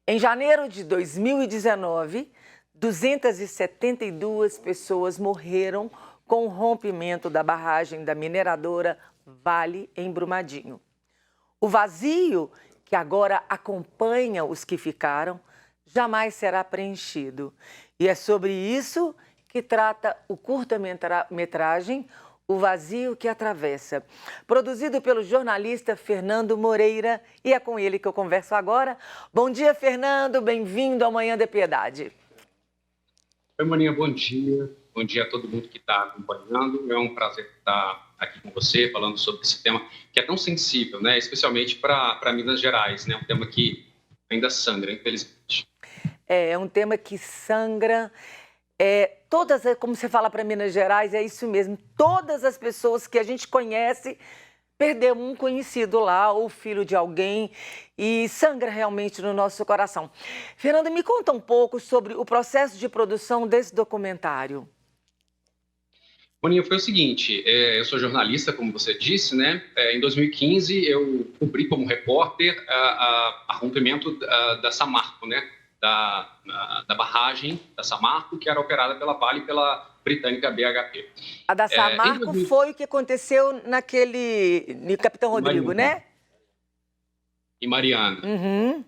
Em janeiro de 2019, 272 pessoas morreram com o rompimento da barragem da mineradora Vale, em Brumadinho. O vazio que agora acompanha os que ficaram jamais será preenchido. E é sobre isso que trata o curta-metragem O Vazio que Atravessa, produzido pelo jornalista Fernando Moreira, e é com ele que eu converso agora. Bom dia, Fernando, bem-vindo ao Manhã de Piedade. Oi, Maninha, bom dia. Bom dia a todo mundo que está acompanhando. É um prazer estar aqui com você, falando sobre esse tema que é tão sensível, né? Especialmente para Minas Gerais, né? Um tema que ainda sangra, infelizmente. É um tema que sangra. Como você fala para Minas Gerais, é isso mesmo. Todas as pessoas que a gente conhece perdeu um conhecido lá, ou filho de alguém, e sangra realmente no nosso coração. Fernanda, me conta um pouco sobre o processo de produção desse documentário. Boninho, foi o seguinte, eu sou jornalista, como você disse, né? Em 2015, eu cobri como repórter a rompimento da Samarco, né? Da barragem da Samarco, que era operada pela Vale e pela britânica BHP. A da Samarco foi o que aconteceu no Capitão Rodrigo, né? Em Mariana. Uhum.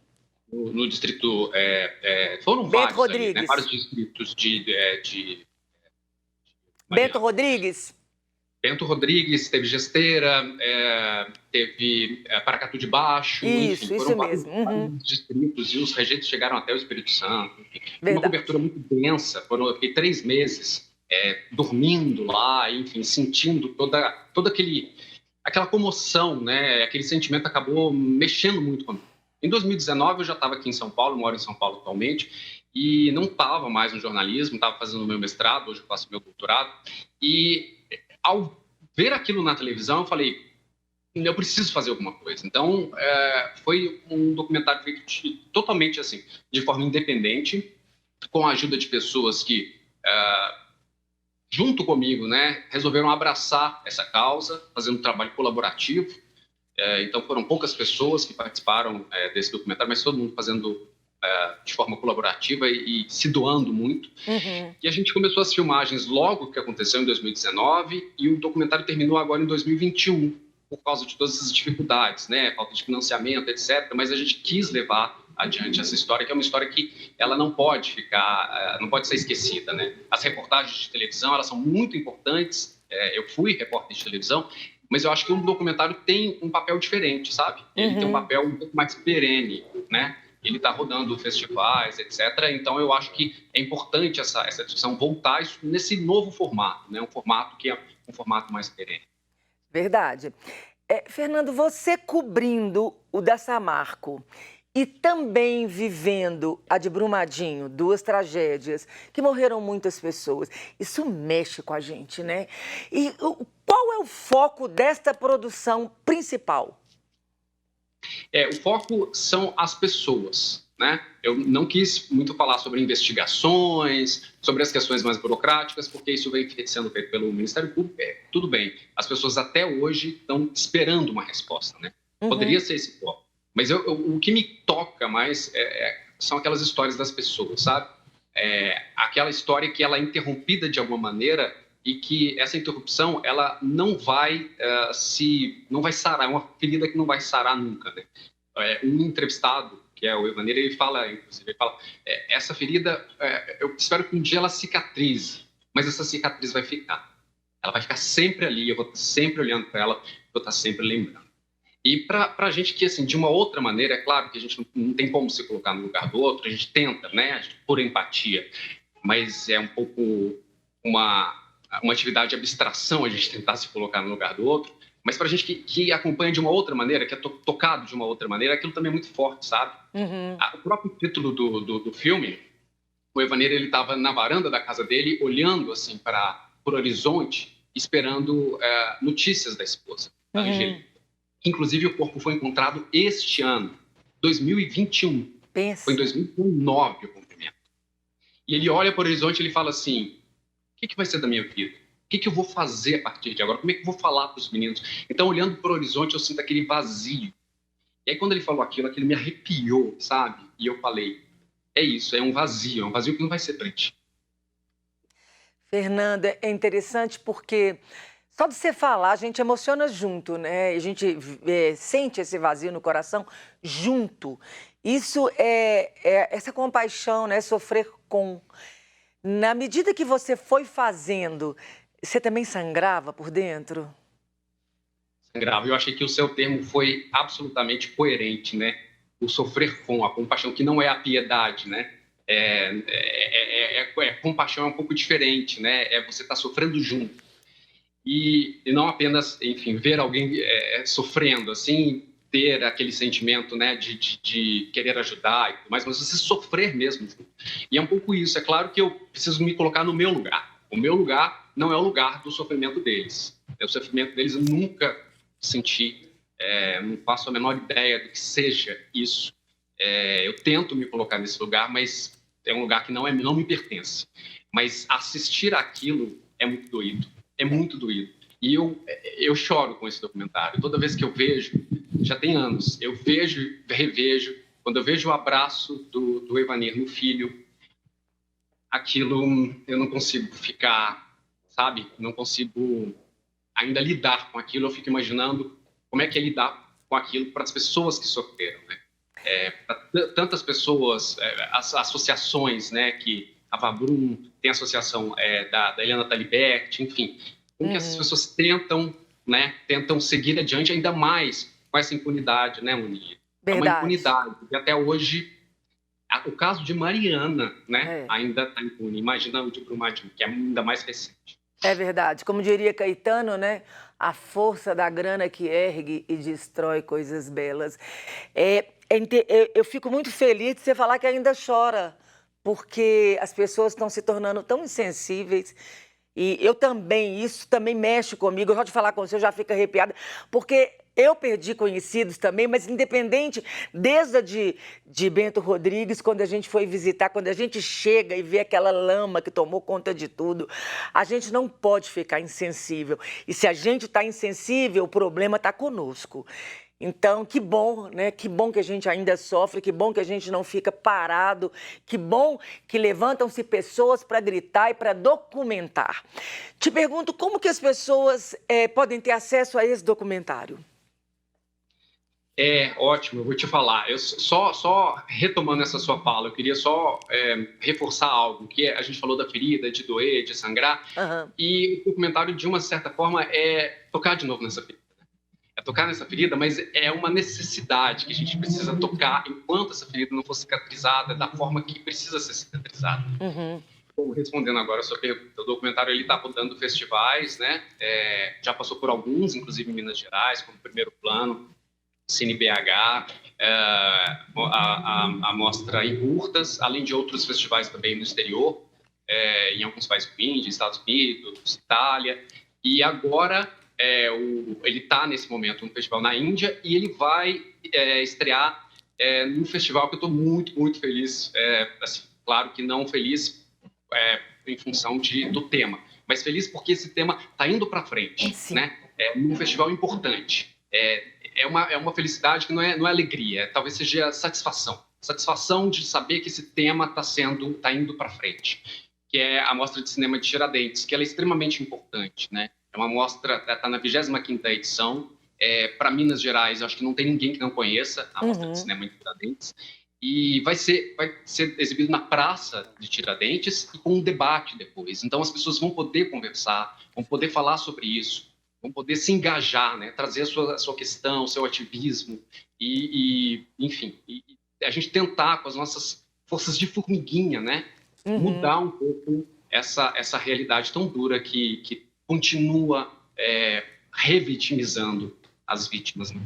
No distrito, foram Bento vários Rodrigues. ali, né? Vários distritos de Bento Rodrigues. Bento Rodrigues, teve Gesteira, teve Paracatu de Baixo, isso foram mesmo. Vários distritos, e os rejeitos chegaram até o Espírito Santo. Enfim, uma cobertura muito densa, eu fiquei 3 meses dormindo lá, enfim, sentindo toda aquela comoção, né? Aquele sentimento acabou mexendo muito comigo. Em 2019, eu já estava aqui em São Paulo, moro em São Paulo atualmente, e não estava mais no jornalismo, estava fazendo o meu mestrado, hoje eu faço meu doutorado, e ao ver aquilo na televisão, eu falei, eu preciso fazer alguma coisa. Então, foi um documentário feito totalmente assim, de forma independente, com a ajuda de pessoas que, junto comigo, né, resolveram abraçar essa causa, fazendo um trabalho colaborativo. Então, foram poucas pessoas que participaram desse documentário, mas todo mundo fazendo de forma colaborativa e se doando muito. Uhum. E a gente começou as filmagens logo que aconteceu em 2019 e o documentário terminou agora em 2021 por causa de todas essas dificuldades, né? Falta de financiamento, etc. Mas a gente quis levar adiante essa história, que é uma história que ela não pode ficar, não pode ser esquecida, né? As reportagens de televisão, elas são muito importantes. Eu fui repórter de televisão, mas eu acho que um documentário tem um papel diferente, sabe? Ele tem um papel um pouco mais perene, né? Ele está rodando festivais, etc. Então, eu acho que é importante essa discussão voltar nesse novo formato, né? Um formato que é um formato mais perene. Verdade. Fernando, você cobrindo o da Samarco e também vivendo a de Brumadinho, 2 tragédias, que morreram muitas pessoas, isso mexe com a gente, né? E qual é o foco desta produção principal? O foco são as pessoas, né? Eu não quis muito falar sobre investigações, sobre as questões mais burocráticas, porque isso vem sendo feito pelo Ministério Público. Tudo bem, as pessoas até hoje estão esperando uma resposta, né? Poderia ser esse foco. Mas o que me toca mais são aquelas histórias das pessoas, sabe? Aquela história que ela é interrompida de alguma maneira e que essa interrupção ela não vai sarar, é uma ferida que não vai sarar nunca, né? Um entrevistado, que é o Evaneiro, ele fala, essa ferida, eu espero que um dia ela cicatrize, mas essa cicatriz vai ficar. Ela vai ficar sempre ali, eu vou estar sempre olhando para ela, vou estar sempre lembrando. E para a gente que, assim, de uma outra maneira, é claro que a gente não tem como se colocar no lugar do outro, a gente tenta, né, por empatia, mas é um pouco uma atividade de abstração a gente tentar se colocar no lugar do outro, mas para a gente que acompanha de uma outra maneira, que é tocado de uma outra maneira, aquilo também é muito forte, sabe? O próprio título do filme, o Evaneiro, ele estava na varanda da casa dele, olhando assim para o horizonte, esperando notícias da esposa, da Angelina. Inclusive, o corpo foi encontrado este ano, 2021. Pensa. Foi em 2019 o cumprimento. E ele olha para o horizonte e ele fala assim, o que vai ser da minha vida? O que eu vou fazer a partir de agora? Como é que eu vou falar para os meninos? Então, olhando para o horizonte, eu sinto aquele vazio. E aí, quando ele falou aquilo me arrepiou, sabe? E eu falei, é isso, é um vazio que não vai ser preenchido. Fernanda, é interessante porque só de você falar, a gente emociona junto, né? A gente sente esse vazio no coração junto. Isso é essa compaixão, né? Sofrer com. Na medida que você foi fazendo, você também sangrava por dentro? Sangrava. Eu achei que o seu termo foi absolutamente coerente, né? O sofrer com, a compaixão, que não é a piedade, né? Compaixão é um pouco diferente, né? É você estar sofrendo junto. E não apenas, enfim, ver alguém sofrendo, assim, ter aquele sentimento, né, de querer ajudar e tudo mais, mas você sofrer mesmo. E é um pouco isso. É claro que eu preciso me colocar no meu lugar. O meu lugar não é o lugar do sofrimento deles. O sofrimento deles eu nunca senti, não faço a menor ideia do que seja isso. Eu tento me colocar nesse lugar, mas é um lugar que não me pertence. Mas assistir aquilo é muito doído. É muito doído. E eu choro com esse documentário. Toda vez que eu vejo, já tem anos, eu vejo, revejo, quando eu vejo o abraço do Evanir no filho, aquilo eu não consigo ficar, sabe? Não consigo ainda lidar com aquilo. Eu fico imaginando como é que é lidar com aquilo para as pessoas que sofreram, né? Para tantas pessoas, as associações, né, que a Vabrum tem a associação da Helena Talibert, enfim, como que essas pessoas tentam seguir adiante ainda mais com essa impunidade, né, Moni? É uma impunidade, e até hoje, o caso de Mariana, né, ainda está impune. Imagina o de Brumadinho, que é ainda mais recente. É verdade. Como diria Caetano, né? A força da grana que ergue e destrói coisas belas. Eu fico muito feliz de você falar que ainda chora, porque as pessoas estão se tornando tão insensíveis. E eu também, isso também mexe comigo. Eu só de falar com você, eu já fico arrepiada, porque eu perdi conhecidos também, mas independente, desde a de Bento Rodrigues, quando a gente foi visitar, quando a gente chega e vê aquela lama que tomou conta de tudo, a gente não pode ficar insensível. E se a gente está insensível, o problema está conosco. Então, que bom, né? Que bom que a gente ainda sofre, que bom que a gente não fica parado, que bom que levantam-se pessoas para gritar e para documentar. Te pergunto, como que as pessoas podem ter acesso a esse documentário? Ótimo, eu vou te falar. Eu só retomando essa sua fala, eu queria só reforçar algo, que a gente falou da ferida, de doer, de sangrar, e o documentário, de uma certa forma, é tocar de novo nessa ferida. É tocar nessa ferida, mas é uma necessidade que a gente precisa tocar enquanto essa ferida não for cicatrizada da forma que precisa ser cicatrizada. Bom, respondendo agora a sua pergunta, o documentário está rodando festivais, né? Já passou por alguns, inclusive em Minas Gerais, como Primeiro Plano, Cine BH, a mostra em Curtas, além de outros festivais também no exterior, em alguns países do Índia, Estados Unidos, Itália, e agora ele está nesse momento no festival na Índia e ele vai estrear num festival que eu estou muito, muito feliz, assim, claro que não feliz em função do tema, mas feliz porque esse tema está indo para frente, né? Num festival importante. É uma felicidade que não é alegria, talvez seja satisfação de saber que esse tema está indo para frente, que é a Mostra de Cinema de Tiradentes, que ela é extremamente importante, né? É uma mostra, está na 25ª edição, para Minas Gerais, eu acho que não tem ninguém que não conheça a Mostra de Cinema de Tiradentes, e vai ser exibido na Praça de Tiradentes e com um debate depois. Então as pessoas vão poder conversar, vão poder falar sobre isso, vão poder se engajar, né? Trazer a sua questão, o seu ativismo enfim, a gente tentar com as nossas forças de formiguinha, né? Mudar um pouco essa realidade tão dura que continua revitimizando as vítimas, né?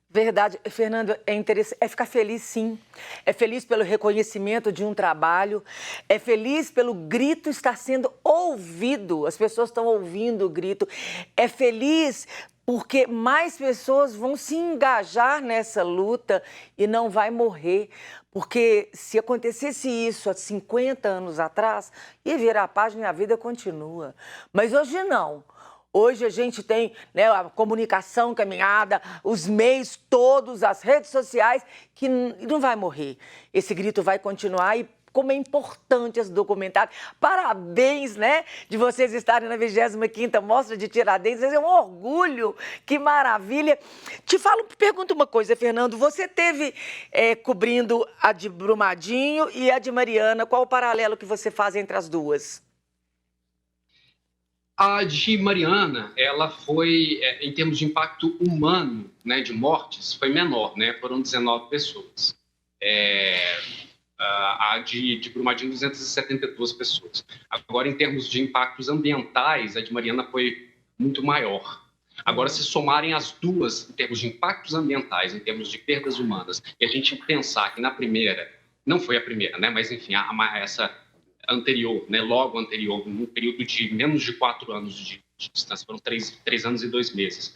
Verdade. Fernando, é interessante, ficar feliz, sim. É feliz pelo reconhecimento de um trabalho, é feliz pelo grito estar sendo ouvido, as pessoas estão ouvindo o grito, é feliz porque mais pessoas vão se engajar nessa luta e não vai morrer. Porque se acontecesse isso há 50 anos atrás, ia virar a página e a vida continua. Mas hoje não. Hoje a gente tem, né, a comunicação caminhada, os meios todos, as redes sociais, que não vai morrer. Esse grito vai continuar e como é importante esse documentário. Parabéns, né, de vocês estarem na 25ª Mostra de Tiradentes. É um orgulho, que maravilha. Pergunta uma coisa, Fernando. Você teve cobrindo a de Brumadinho e a de Mariana. Qual o paralelo que você faz entre as duas? A de Mariana, ela foi, em termos de impacto humano, né, de mortes, foi menor, né? Foram 19 pessoas. A de Brumadinho, 272 pessoas. Agora, em termos de impactos ambientais, a de Mariana foi muito maior. Agora, se somarem as duas, em termos de impactos ambientais, em termos de perdas humanas, e a gente pensar que na primeira, não foi a primeira, né, mas enfim, essa anterior, né, logo anterior, num período de menos de 4 anos de distância, foram 3 anos e 2 meses.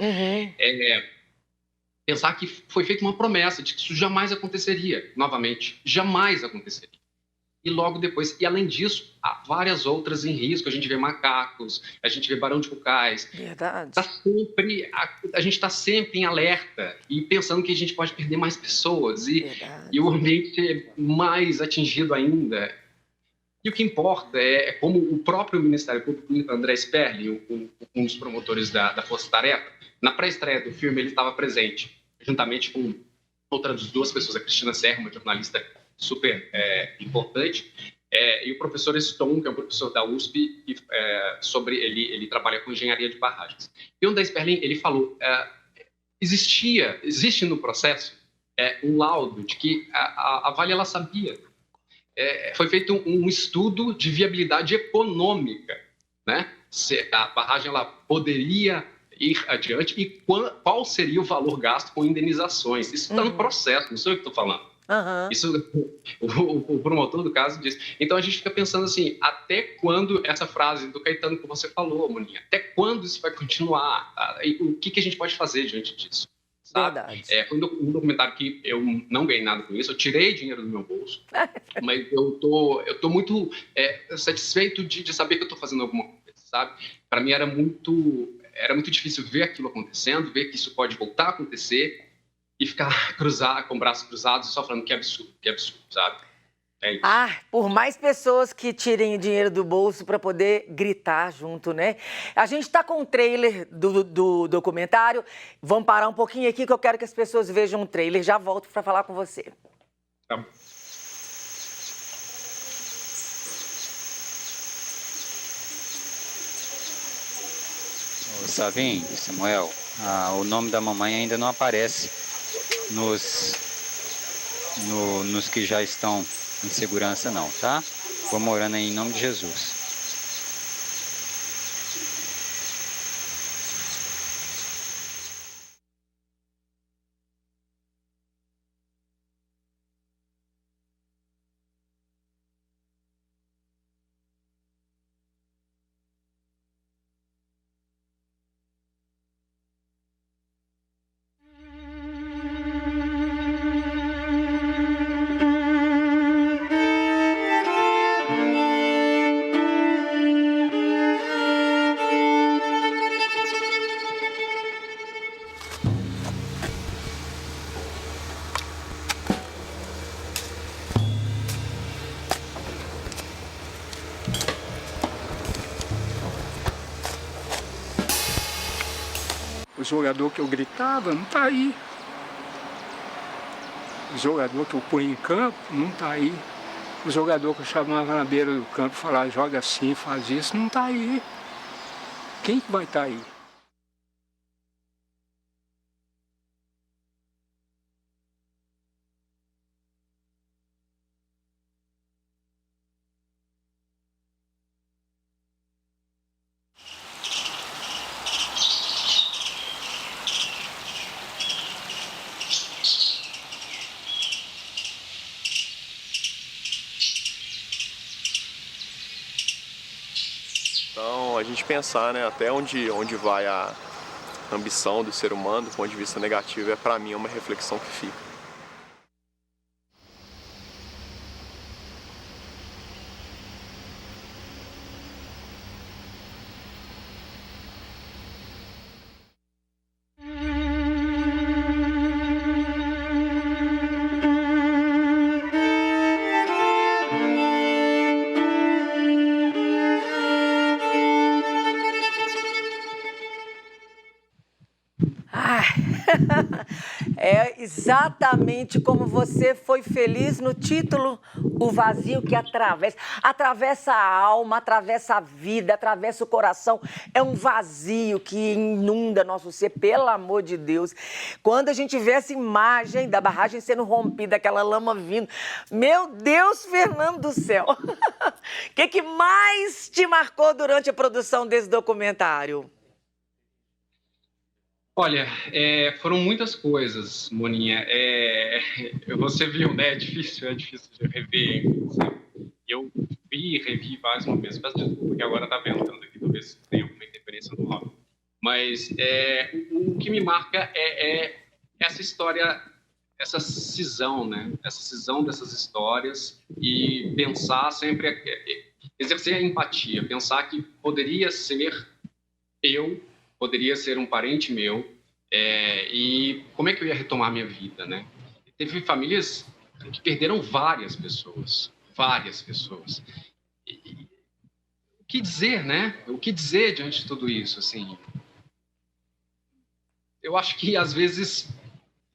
Pensar que foi feita uma promessa de que isso jamais aconteceria, novamente, jamais aconteceria. E logo depois, e além disso, há várias outras em risco. A gente vê macacos, a gente vê barão de cucais. Verdade. A gente está sempre em alerta e pensando que a gente pode perder mais pessoas e o ambiente é mais atingido ainda. E o que importa é como o próprio Ministério Público, André Sperling, um dos promotores da Força Tarefa, na pré-estreia do filme, ele estava presente, juntamente com outras 2 pessoas, a Cristina Serra, uma jornalista super importante, e o professor Stone, que é um professor da USP, ele trabalha com engenharia de barragens. E o André Sperling, ele falou, existe no processo um laudo de que a Vale ela sabia. Foi feito um estudo de viabilidade econômica, né? Se a barragem ela poderia ir adiante e qual seria o valor gasto com indenizações. Isso está no processo, não sei o que estou falando. Isso o promotor do caso diz. Então a gente fica pensando assim, até quando essa frase do Caetano que você falou, Moninha, até quando isso vai continuar? E o que a gente pode fazer diante disso? Sabe? Foi um documentário que eu não ganhei nada com isso, eu tirei dinheiro do meu bolso, mas eu tô muito satisfeito de saber que eu estou fazendo alguma coisa, sabe? Para mim era muito difícil ver aquilo acontecendo, ver que isso pode voltar a acontecer e ficar com braços cruzados só falando que absurdo, sabe? É isso. Por mais pessoas que tirem o dinheiro do bolso para poder gritar junto, né? A gente está com o trailer do documentário. Vamos parar um pouquinho aqui que eu quero que as pessoas vejam o trailer. Já volto para falar com você. Tá bom. Savim, Samuel, o nome da mamãe ainda não aparece nos que já estão em segurança não, tá? Vamos orando aí em nome de Jesus. O jogador que eu gritava não está aí. O jogador que eu ponho em campo não está aí. O jogador que eu chamava na beira do campo e falava, joga assim, faz isso, não está aí. Quem que vai estar aí? Então, a gente pensar, né, até onde vai a ambição do ser humano, do ponto de vista negativo, para mim, uma reflexão que fica. Exatamente como você foi feliz no título, o vazio que atravessa a alma, atravessa a vida, atravessa o coração. É um vazio que inunda nosso ser, pelo amor de Deus. Quando a gente vê essa imagem da barragem sendo rompida, aquela lama vindo, meu Deus, Fernando do céu. O que mais te marcou durante a produção desse documentário? Olha, foram muitas coisas, Moninha. Você viu, né? É difícil de rever. Eu vi e revi vários momentos. Peço desculpa, porque agora está ventando aqui, talvez tenha alguma interferência no áudio. Mas o que me marca é essa história, essa cisão, né? Essa cisão dessas histórias e pensar sempre, exercer a empatia, pensar que poderia ser eu, poderia ser um parente meu, e como é que eu ia retomar minha vida, né? Teve famílias que perderam várias pessoas. O que dizer, né? O que dizer diante de tudo isso, assim? Eu acho que, às vezes,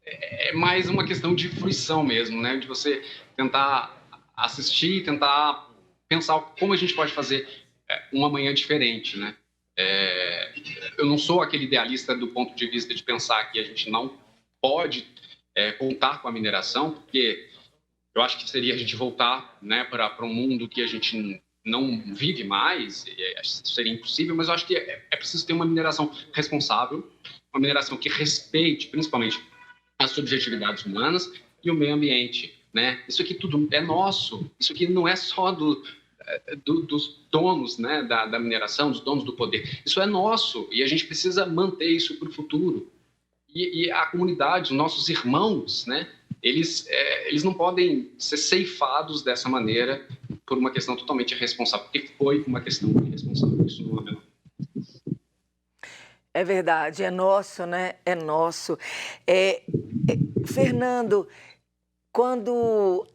é mais uma questão de fruição mesmo, né? De você tentar assistir, tentar pensar como a gente pode fazer uma manhã diferente, né? Eu não sou aquele idealista do ponto de vista de pensar que a gente não pode contar com a mineração, porque eu acho que seria a gente voltar, né, para um mundo que a gente não vive mais, isso seria impossível, mas eu acho que é preciso ter uma mineração responsável, uma mineração que respeite, principalmente, as subjetividades humanas e o meio ambiente, né? Isso aqui tudo é nosso, isso aqui não é só dos donos, né, da mineração, dos donos do poder. Isso é nosso e a gente precisa manter isso para o futuro. E a comunidade, os nossos irmãos, né, eles não podem ser ceifados dessa maneira por uma questão totalmente irresponsável, porque foi uma questão irresponsável. Isso não é menor. É verdade, é nosso, né? É nosso. Fernando, quando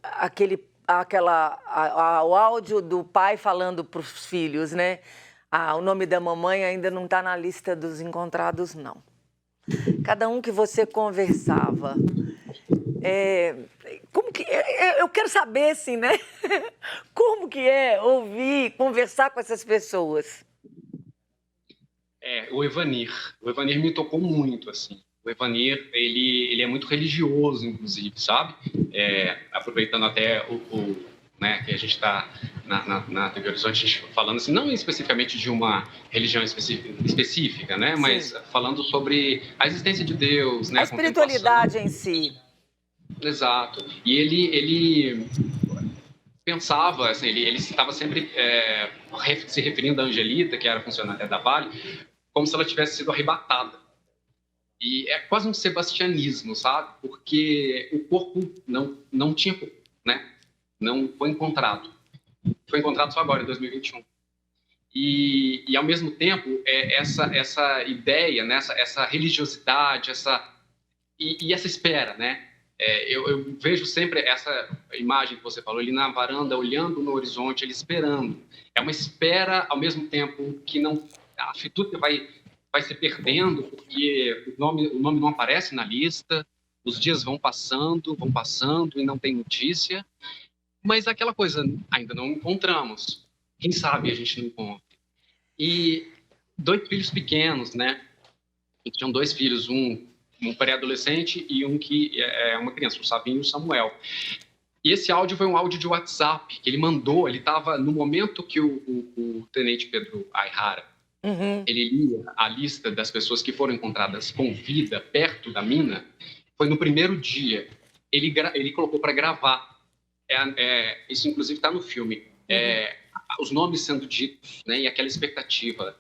o áudio do pai falando para os filhos, né? O nome da mamãe ainda não está na lista dos encontrados, não. Cada um que você conversava, como que eu quero saber, assim, né? Como que é ouvir, conversar com essas pessoas? O Evanir me tocou muito, assim. O Evanir, ele é muito religioso, inclusive, sabe? Aproveitando até né, que a gente está na TV Horizonte falando assim, não especificamente de uma religião específica, né? Sim. Mas falando sobre a existência de Deus, né? A espiritualidade em si. Exato. E ele pensava, assim, ele estava sempre se referindo a Angelita, que era funcionária da Vale, como se ela tivesse sido arrebatada. E é quase um sebastianismo, sabe? Porque o corpo não tinha corpo, né? Não foi encontrado. Foi encontrado só agora, em 2021. E ao mesmo tempo, essa ideia, né? essa religiosidade, essa espera, né? Eu vejo sempre essa imagem que você falou, ele na varanda, olhando no horizonte, ele esperando. É uma espera, ao mesmo tempo, que não... A fituta vai se perdendo, porque o nome não aparece na lista, os dias vão passando e não tem notícia, mas aquela coisa ainda não encontramos. Quem sabe a gente não encontra. E 2 filhos pequenos, né? Tinham 2 filhos, um pré-adolescente e um que é uma criança, o Savinho e o Samuel. E esse áudio foi um áudio de WhatsApp que ele mandou, ele estava no momento que o tenente Pedro Aihara, ele lia a lista das pessoas que foram encontradas com vida perto da mina, foi no primeiro dia. Ele colocou para gravar. Isso, inclusive, está no filme. Os nomes sendo ditos, né, e aquela expectativa,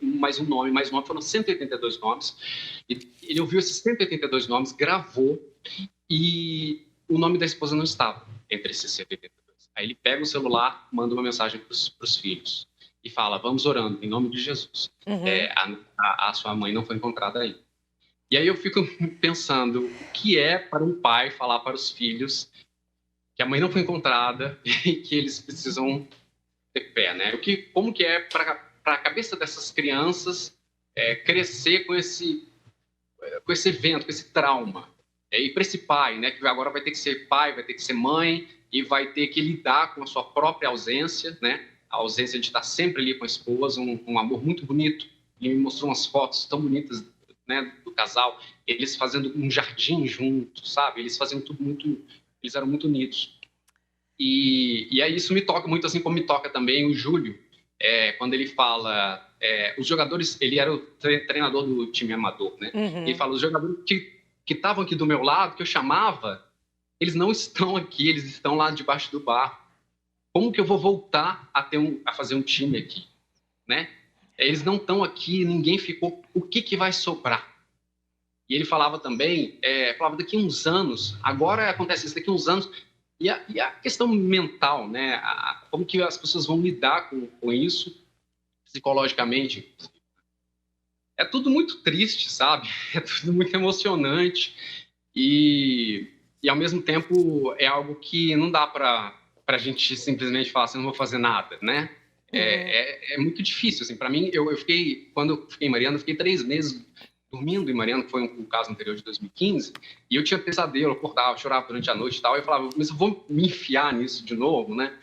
mais um nome, foram 182 nomes. Ele ouviu esses 182 nomes, gravou, e o nome da esposa não estava entre esses 182. Aí ele pega o celular, manda uma mensagem para os filhos e fala, vamos orando, em nome de Jesus. A sua mãe não foi encontrada aí. E aí eu fico pensando, o que é para um pai falar para os filhos que a mãe não foi encontrada e que eles precisam ter fé, né? Como que é para a cabeça dessas crianças crescer com esse evento, com esse trauma, E para esse pai, né, que agora vai ter que ser pai, vai ter que ser mãe e vai ter que lidar com a sua própria ausência, né? A ausência de estar sempre ali com a esposa, um amor muito bonito. Ele me mostrou umas fotos tão bonitas, né, do casal, eles fazendo um jardim juntos, sabe? Eles faziam tudo muito, eles eram muito unidos. E aí isso me toca muito, assim como me toca também o Júlio, quando ele fala, os jogadores, ele era o treinador do time amador, né? Uhum. Ele fala, os jogadores que estavam aqui do meu lado, que eu chamava, eles não estão aqui, eles estão lá debaixo do bar. Como que eu vou voltar a fazer um time aqui, né? Eles não estão aqui, ninguém ficou, o que vai sobrar? E ele falava também, falava daqui a uns anos, agora acontece isso, daqui a uns anos, e a questão mental, né? Como que as pessoas vão lidar com isso psicologicamente? É tudo muito triste, sabe? É tudo muito emocionante e ao mesmo tempo é algo que não dá para a gente simplesmente falar assim, não vou fazer nada, né? É muito difícil, assim, para mim, quando eu fiquei em Mariana, eu fiquei 3 meses dormindo em Mariana, que foi um caso anterior de 2015, e eu tinha pesadelo, eu acordava, chorava durante a noite e tal, e eu falava, mas eu vou me enfiar nisso de novo, né?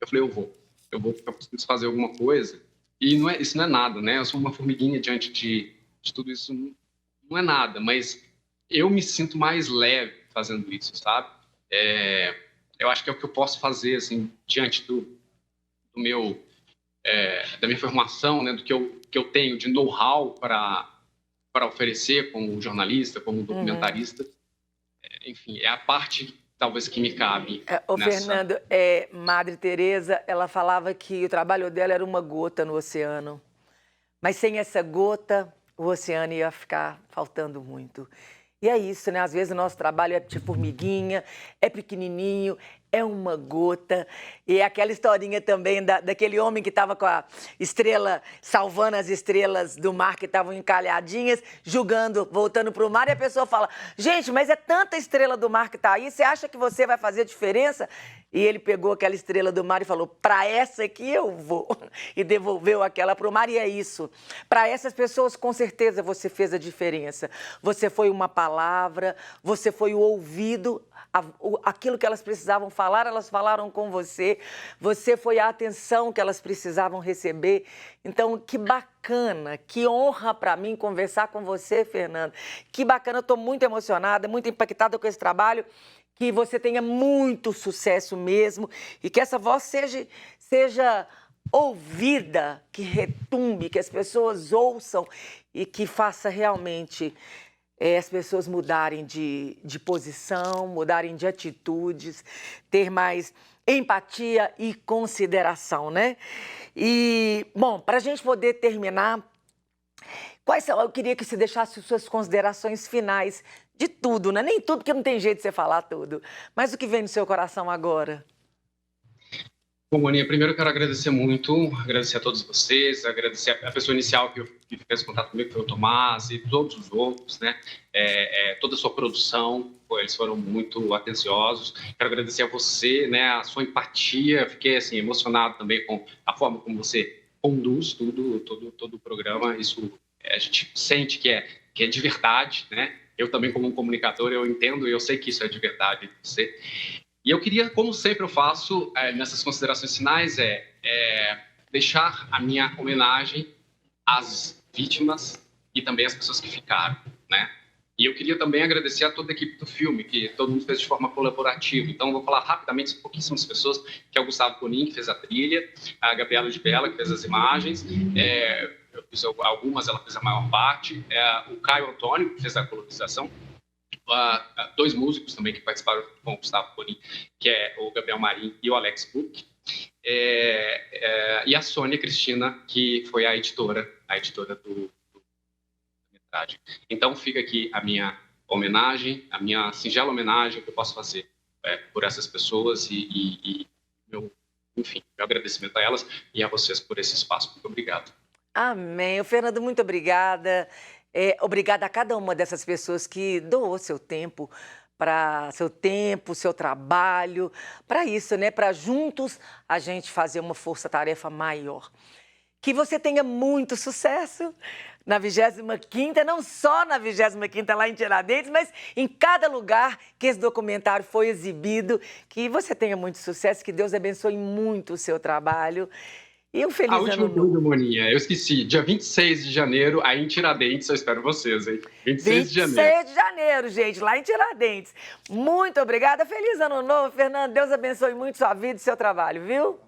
Eu falei, eu vou, porque eu preciso fazer alguma coisa, e isso não é nada, né? Eu sou uma formiguinha diante de tudo isso, não é nada, mas eu me sinto mais leve fazendo isso, sabe? Eu acho que é o que eu posso fazer, assim, diante da minha formação, né, do que eu tenho de know-how para oferecer como jornalista, como documentarista. Enfim, é a parte, talvez, que me cabe. Fernando, Madre Teresa, ela falava que o trabalho dela era uma gota no oceano. Mas sem essa gota, o oceano ia ficar faltando muito. E é isso, né? Às vezes o nosso trabalho é de formiguinha, é pequenininho, é uma gota. E é aquela historinha também daquele homem que estava com a estrela, salvando as estrelas do mar que estavam encalhadinhas, julgando, voltando para o mar. E a pessoa fala, gente, mas é tanta estrela do mar que está aí, você acha que você vai fazer diferença? E ele pegou aquela estrela do mar e falou, para essa aqui eu vou. E devolveu aquela para o mar. E é isso. Para essas pessoas, com certeza, você fez a diferença. Você foi uma palavra, você foi o ouvido, aquilo que elas precisavam falar, elas falaram com você. Você foi a atenção que elas precisavam receber. Então, que bacana, que honra para mim conversar com você, Fernando. Que bacana, eu estou muito emocionada, muito impactada com esse trabalho. Que você tenha muito sucesso mesmo e que essa voz seja ouvida, que retumbe, que as pessoas ouçam e que faça realmente as pessoas mudarem de posição, mudarem de atitudes, ter mais empatia e consideração, né? E, bom, para a gente poder terminar, eu queria que você deixasse suas considerações finais de tudo, né? Nem tudo, porque não tem jeito de você falar tudo. Mas o que vem no seu coração agora? Bom, Aninha, primeiro eu quero agradecer a todos vocês, agradecer a pessoa inicial que fez contato comigo, que foi o Tomás, e todos os outros, né? Toda a sua produção, eles foram muito atenciosos. Quero agradecer a você, né? A sua empatia, fiquei assim, emocionado também com a forma como você conduz todo o programa. Isso a gente sente que é de verdade, né? Eu também, como um comunicador, eu entendo e eu sei que isso é de verdade de você. E eu queria, como sempre eu faço, nessas considerações finais, deixar a minha homenagem às vítimas e também às pessoas que ficaram, né? E eu queria também agradecer a toda a equipe do filme, que todo mundo fez de forma colaborativa. Então, eu vou falar rapidamente de pouquíssimas pessoas, que é o Gustavo Conin, que fez a trilha, a Gabriela de Bella, que fez as imagens, eu fiz algumas, ela fez a maior parte, o Caio Antônio, que fez a colorização, 2 músicos também que participaram com o Gustavo Conin, que é o Gabriel Marim e o Alex Buch, e a Sônia Cristina, que foi a editora do metragem. Então fica aqui a minha homenagem, a minha singela homenagem que eu posso fazer por essas pessoas e meu agradecimento a elas e a vocês por esse espaço. Muito obrigado. Amém. Fernando, muito obrigada. Obrigada a cada uma dessas pessoas que doou seu tempo, seu trabalho, para isso, né? Para juntos a gente fazer uma força-tarefa maior. Que você tenha muito sucesso na 25ª, não só na 25ª lá em Tiradentes, mas em cada lugar que esse documentário foi exibido. Que você tenha muito sucesso, que Deus abençoe muito o seu trabalho. E um feliz A ano última novo. coisa, Moninha, eu esqueci. Dia 26 de janeiro, aí em Tiradentes, eu espero vocês, hein? 26 de janeiro. 26 de janeiro, gente, lá em Tiradentes. Muito obrigada. Feliz ano novo, Fernando. Deus abençoe muito sua vida e seu trabalho, viu?